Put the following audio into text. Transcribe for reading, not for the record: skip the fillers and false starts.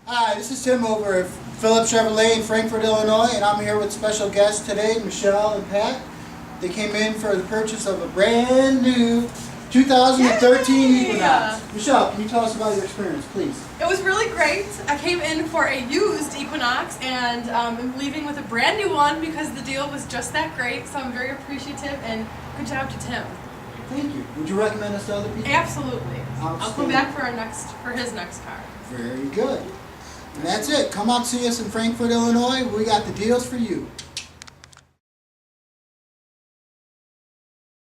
Hi, this is Tim over at Phillips Chevrolet in Frankfort, Illinois, and I'm here with special guests today, Michelle and Pat. They came in for the purchase of a brand new 2013 Yay! Equinox. Michelle, can you tell us about your experience, please? It was really great. I came in for a used Equinox and I'm leaving with a brand new one because the deal was just that great. So I'm very appreciative and good job to Tim. Thank you. Would you recommend us to other people? Absolutely. I'll come back for his next car. Very good. And that's it. Come out and see us in Frankfort, Illinois. We got the deals for you.